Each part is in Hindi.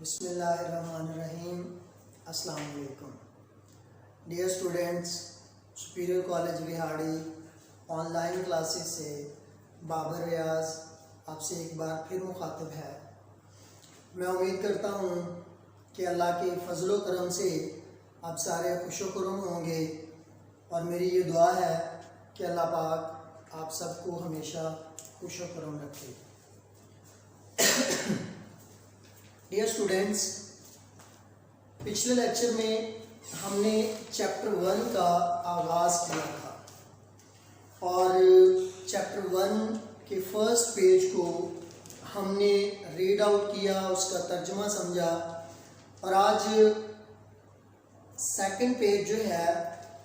बिस्मिल्लाहिर्रहमानिर्रहीम। अस्सलाम वालेकुम। डियर स्टूडेंट्स, सुपीरियर कॉलेज बिहाड़ी ऑनलाइन क्लासेस से बाबर रियाज आपसे एक बार फिर मुखातिब है। मैं उम्मीद करता हूँ कि अल्लाह के फजलो करम से आप सारे खुशो खुर्रम होंगे और मेरी ये दुआ है कि अल्लाह पाक आप सबको हमेशा खुशो खुर्रम रखे। डियर स्टूडेंट्स, पिछले लेक्चर में हमने चैप्टर 1 का आगाज़ किया था और चैप्टर 1 के फर्स्ट पेज को हमने रीड आउट किया, उसका तर्जुमा समझा और आज सेकंड पेज जो है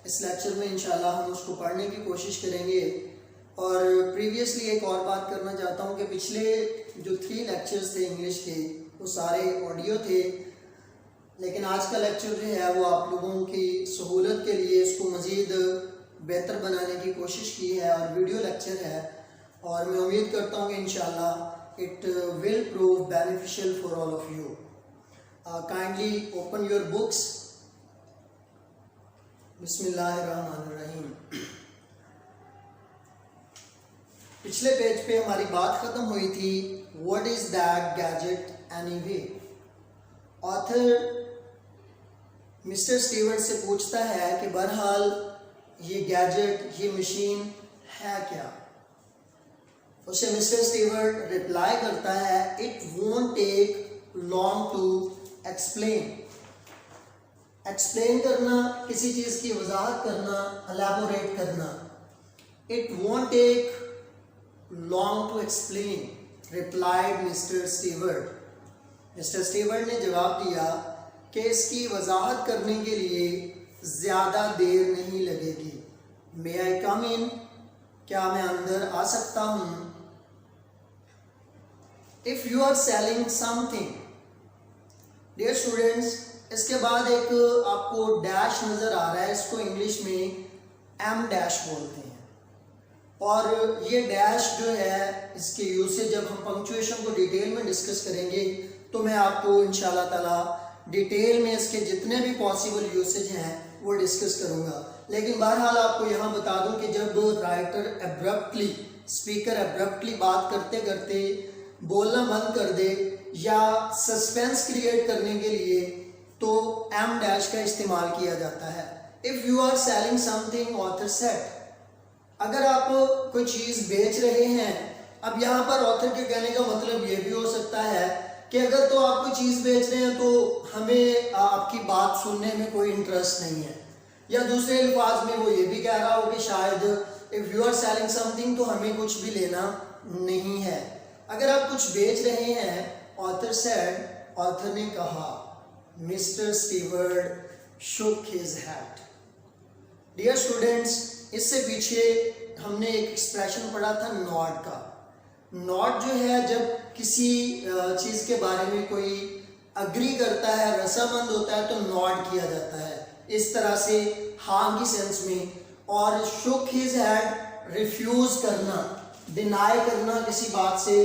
इस लेक्चर में इंशाल्लाह हम उसको पढ़ने की कोशिश करेंगे। और प्रीवियसली एक और बात करना चाहता हूँ कि पिछले जो 3 लेक्चर्स थे इंग्लिश के वो सारे ऑडियो थे, लेकिन आज का लेक्चर जो है वो आप लोगों की सहूलत के लिए इसको मज़ीद बेहतर बनाने की कोशिश की है और वीडियो लेक्चर है और मैं उम्मीद करता हूँ कि इंशाल्लाह it will prove beneficial for all of you. Kindly open your books. बिस्मिल्लाहिर्रहमानिर्रहीम। पिछले पेज पे हमारी बात ख़त्म हुई थी what is that gadget anyway. Author mister Stewart से पूछता है कि बहरहाल ये गैजेट, ये मशीन है क्या। उसे मिस्टर स्टीवर्ट रिप्लाई करता है it won't take long to explain. Explain करना, किसी चीज़ की वजाहत करना, एलैबोरेट करना। It won't take long to explain, replied mister Stewart. Mister Stewart ने जवाब दिया कि इसकी वजाहत करने के लिए ज़्यादा देर नहीं लगेगी। मे आई कम इन? क्या मैं अंदर आ सकता हूँ? If you are selling something. Dear students, इसके बाद एक आपको डैश नज़र आ रहा है, इसको इंग्लिश में एम डैश बोलते हैं और ये डैश जो है इसके यूसेज जब हम पंक्चुएशन को डिटेल में डिस्कस करेंगे तो मैं आपको इंशाल्लाह ताला डिटेल में इसके जितने भी पॉसिबल यूसेज हैं वो डिस्कस करूंगा। लेकिन बहरहाल आपको यहाँ बता दूं कि जब राइटर एब्रप्टली, स्पीकर एब्रप्टली बात करते करते बोलना बंद कर दे या सस्पेंस क्रिएट करने के लिए तो एम डैश का इस्तेमाल किया जाता है। If you are selling something, author said. अगर आप कोई चीज़ बेच रहे हैं, अब यहाँ पर ऑथर के कहने का मतलब ये भी हो सकता है कि अगर तो आप कोई चीज़ बेच रहे हैं तो हमें आपकी बात सुनने में कोई इंटरेस्ट नहीं है, या दूसरे अल्फाज में वो ये भी कह रहा हो कि शायद if you are selling something तो हमें कुछ भी लेना नहीं है। अगर आप कुछ बेच रहे हैं, ऑथर सेड, ऑथर ने कहा। Mister Stewart shook his head. Dear students, इससे पीछे हमने एक एक्सप्रेशन पढ़ा था नॉड का। नॉड जो है जब किसी चीज़ के बारे में कोई अग्री करता है, रजामंद होता है तो नॉड किया जाता है, इस तरह से हाँ की सेंस में। और शुक हिज हेड, रिफ्यूज करना, डिनाई करना, किसी बात से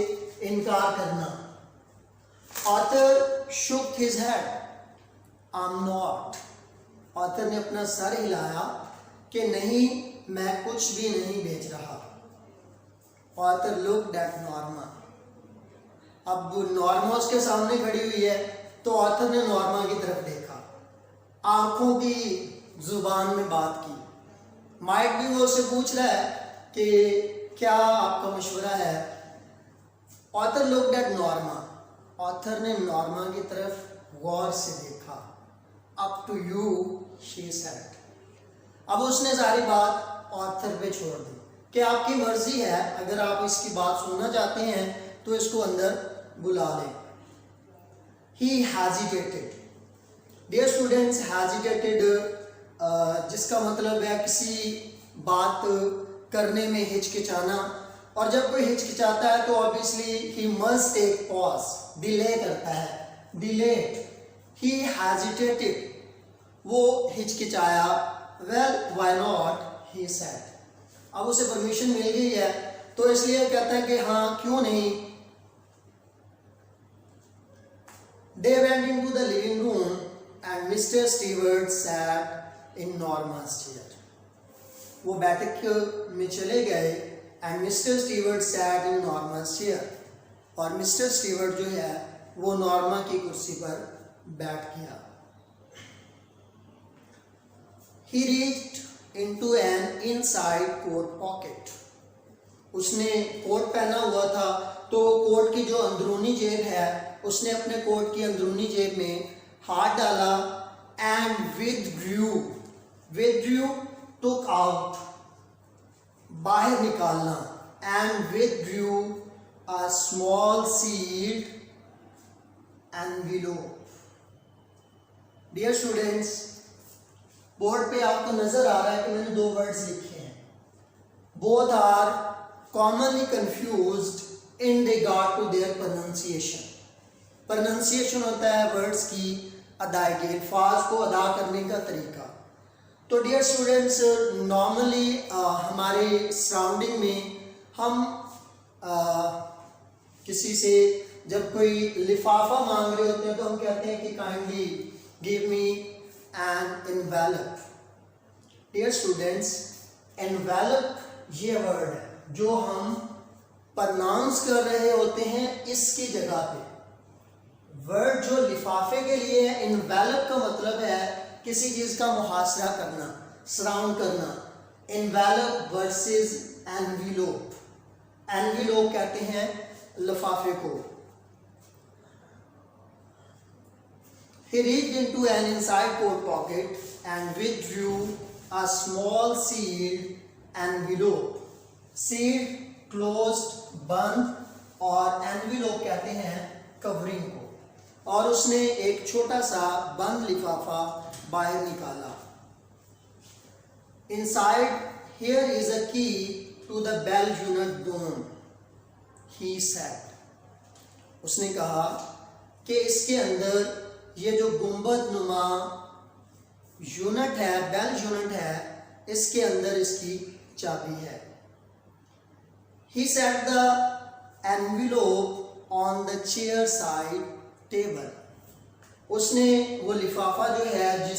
इनकार करना। Author Shuk his head, I am not. Author ने अपना सर हिलाया कि नहीं, मैं कुछ भी नहीं बेच रहा। Author looked at Norma. अब नॉर्मा उसके सामने खड़ी हुई है तो ऑथर ने नॉर्मा की तरफ देखा, आंखों की जुबान में बात की। माइक भी वो उससे पूछ रहा है कि क्या आपका मशवरा है। Author looked at Norma. Author ने नॉर्मा की तरफ गौर से देखा। Up to you, she said. अब उसने सारी बात ऑथर पे छोड़ दी कि आपकी मर्जी है, अगर आप इसकी बात सुनना चाहते हैं तो इसको अंदर बुला लें। He hesitated. Dear students, hesitated जिसका मतलब है किसी बात करने में हिचकिचाना, और जब कोई हिचकिचाता है तो obviously he must take pause, delay करता है, डिलेड। ही हेजिटेटेड, वो हिचकिचाया। Well why not, he said. अब उसे परमिशन मिल गई है तो इसलिए कहता है कि हाँ क्यों नहीं। They went into the living room and Mr. Stewart sat in Norma's chair. वो बैठक में चले गए and Mr. Stewart sat in Norma's chair. और Mr. Stewart जो है वो नॉर्मा की कुर्सी पर बैठ गया. He reached into an inside coat pocket. उसने कोट पहना हुआ था तो कोट की जो अंदरूनी जेब है उसने अपने कोट की अंदरूनी जेब में हाथ डाला and withdrew took out बाहर निकालना and withdrew a small sealed envelope. Dear students, board पे आपको नजर आ रहा है कि मैंने दो वर्ड्स लिखे हैं. Both are commonly confused in regard to their pronunciation. pronunciation होता है वर्ड्स की अदायगी, अल्फाज को अदा करने का तरीका. तो डियर स्टूडेंट्स, नॉर्मली हमारे सराउंडिंग में हम किसी से जब कोई लिफाफा मांग रहे होते हैं तो हम कहते हैं कि kindly give me an envelope. Dear students, envelope ये वर्ड है जो हम प्रोनाउंस कर रहे होते हैं इसकी जगह पे. वर्ड जो लिफाफे के लिए है, एनवेलप का मतलब है किसी चीज का मुहासरा करना, सराउंड करना. Envelope versus envelope. एनवेलोप कहते हैं लिफाफे को. He reached into an inside coat pocket and withdrew a small sealed envelope. Sealed, closed, बंद, और envelope कहते हैं कवरिंग को. और उसने एक छोटा सा बंद लिफाफा बाहर निकाला. Inside, here is a key to the bell unit dome, he said. उसने कहा कि इसके अंदर ये जो गुंबद नुमा यूनिट है, बेल यूनिट है, इसके अंदर इसकी चाबी है. He set the envelope on the chair side table. उसने वो लिफाफा जो है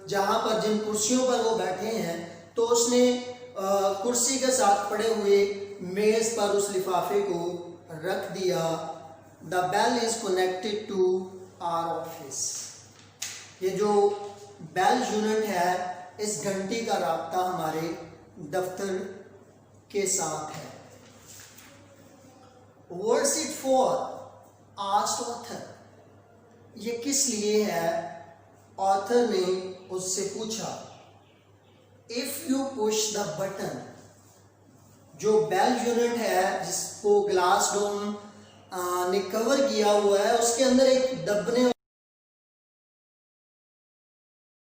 जहां पर जिन कुर्सियों पर वो बैठे हैं तो उसने कुर्सी के साथ पड़े हुए मेज पर उस लिफाफे को रख दिया. The bell is connected to our office. ये जो बेल यूनिट है इस घंटी का राब्ता हमारे दफ्तर के साथ है. What's it for? asked author. ये किस लिए है? ऑथर ने उससे पूछा. If you push the button, जो बेल यूनिट है जिसको ग्लास डोम ने कवर किया हुआ है उसके अंदर एक दबने